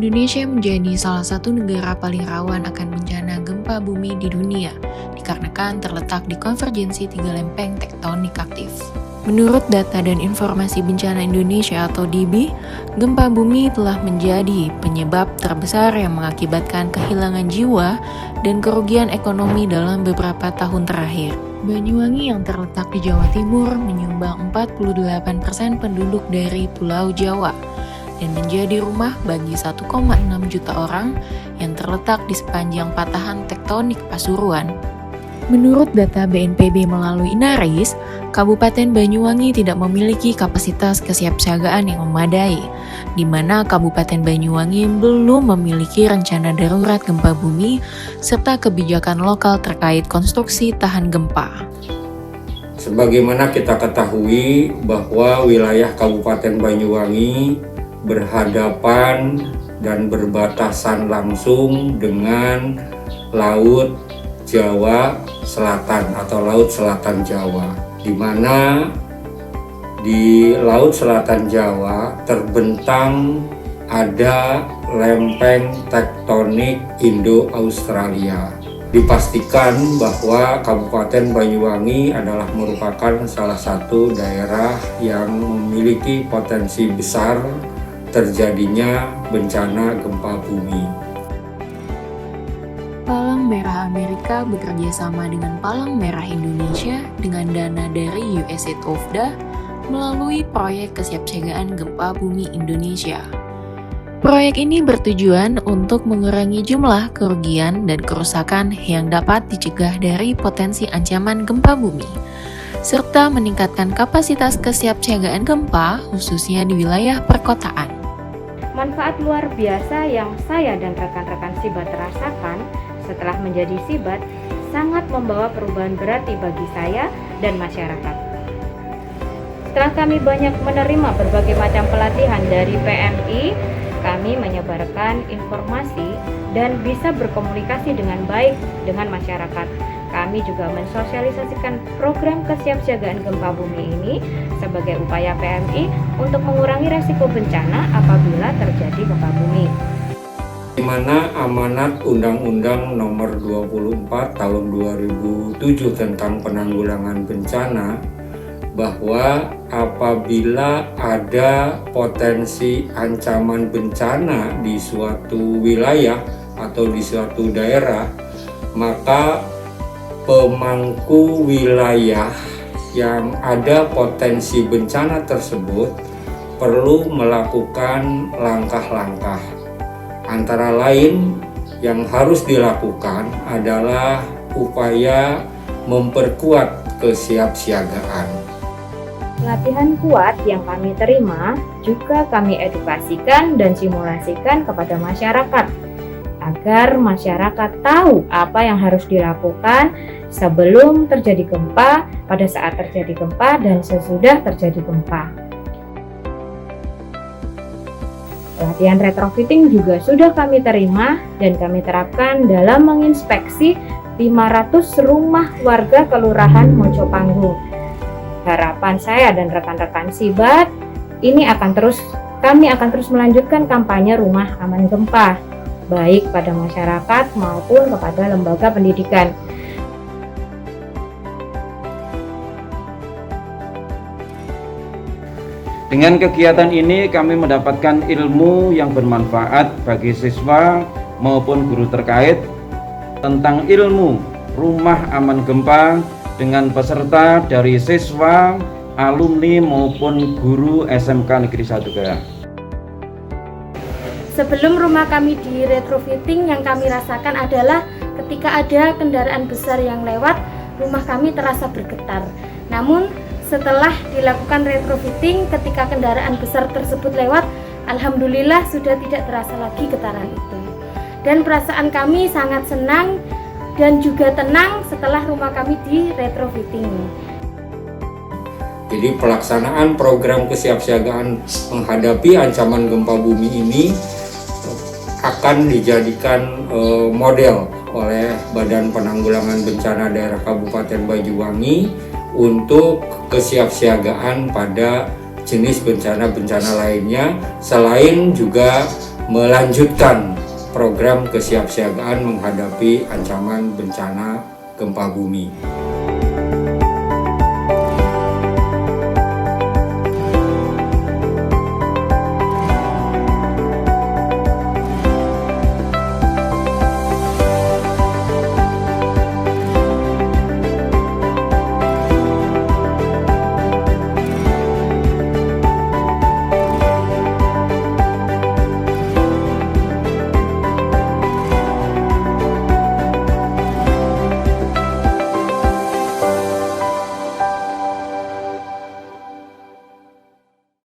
Indonesia menjadi salah satu negara paling rawan akan bencana gempa bumi di dunia, dikarenakan terletak di konvergensi 3 lempeng tektonik aktif. Menurut data dan informasi bencana Indonesia atau DIBI, gempa bumi telah menjadi penyebab terbesar yang mengakibatkan kehilangan jiwa dan kerugian ekonomi dalam beberapa tahun terakhir. Banyuwangi yang terletak di Jawa Timur menyumbang 48% penduduk dari Pulau Jawa dan menjadi rumah bagi 1,6 juta orang yang terletak di sepanjang patahan tektonik Pasuruan. Menurut data BNPB melalui Inaris, Kabupaten Banyuwangi tidak memiliki kapasitas kesiapsiagaan yang memadai, di mana Kabupaten Banyuwangi belum memiliki rencana darurat gempa bumi serta kebijakan lokal terkait konstruksi tahan gempa. Sebagaimana kita ketahui bahwa wilayah Kabupaten Banyuwangi berhadapan dan berbatasan langsung dengan Laut Jawa Selatan atau Laut Selatan Jawa, di mana di Laut Selatan Jawa terbentang ada lempeng tektonik Indo-Australia. Dipastikan bahwa Kabupaten Banyuwangi adalah merupakan salah satu daerah yang memiliki potensi besar terjadinya bencana gempa bumi. Palang Merah Amerika bekerja sama dengan Palang Merah Indonesia dengan dana dari USAID OFDA melalui proyek kesiapsiagaan gempa bumi Indonesia. Proyek ini bertujuan untuk mengurangi jumlah kerugian dan kerusakan yang dapat dicegah dari potensi ancaman gempa bumi, serta meningkatkan kapasitas kesiapsiagaan gempa khususnya di wilayah perkotaan. Manfaat luar biasa yang saya dan rekan-rekan Sibat rasakan setelah menjadi Sibat sangat membawa perubahan berarti bagi saya dan masyarakat. Setelah kami banyak menerima berbagai macam pelatihan dari PMI, kami menyebarkan informasi dan bisa berkomunikasi dengan baik dengan masyarakat. Kami juga mensosialisasikan program kesiapsiagaan gempa bumi ini sebagai upaya PMI untuk mengurangi resiko bencana apabila terjadi gempa bumi. Di mana amanat Undang-Undang Nomor 24 Tahun 2007 tentang penanggulangan bencana bahwa apabila ada potensi ancaman bencana di suatu wilayah atau di suatu daerah, maka pemangku wilayah yang ada potensi bencana tersebut perlu melakukan langkah-langkah. Antara lain yang harus dilakukan adalah upaya memperkuat kesiapsiagaan. Pelatihan kuat yang kami terima juga kami edukasikan dan simulasikan kepada masyarakat agar masyarakat tahu apa yang harus dilakukan sebelum terjadi gempa, pada saat terjadi gempa, dan sesudah terjadi gempa. Pelatihan retrofitting juga sudah kami terima dan kami terapkan dalam menginspeksi 500 rumah warga Kelurahan Mojopanggung. Harapan saya dan rekan-rekan Sibat kami akan terus melanjutkan kampanye rumah aman gempa, baik pada masyarakat maupun kepada lembaga pendidikan. Dengan kegiatan ini kami mendapatkan ilmu yang bermanfaat bagi siswa maupun guru terkait tentang ilmu rumah aman gempa dengan peserta dari siswa, alumni maupun guru SMK Negeri 1 Gaya. Sebelum rumah kami di retrofitting, yang kami rasakan adalah ketika ada kendaraan besar yang lewat, rumah kami terasa bergetar. Namun setelah dilakukan retrofitting, ketika kendaraan besar tersebut lewat, alhamdulillah sudah tidak terasa lagi getaran itu. Dan perasaan kami sangat senang dan juga tenang setelah rumah kami di retrofitting. Jadi pelaksanaan program kesiapsiagaan menghadapi ancaman gempa bumi ini akan dijadikan model oleh Badan Penanggulangan Bencana Daerah Kabupaten Banyuwangi untuk kesiapsiagaan pada jenis bencana-bencana lainnya, selain juga melanjutkan program kesiapsiagaan menghadapi ancaman bencana gempa bumi.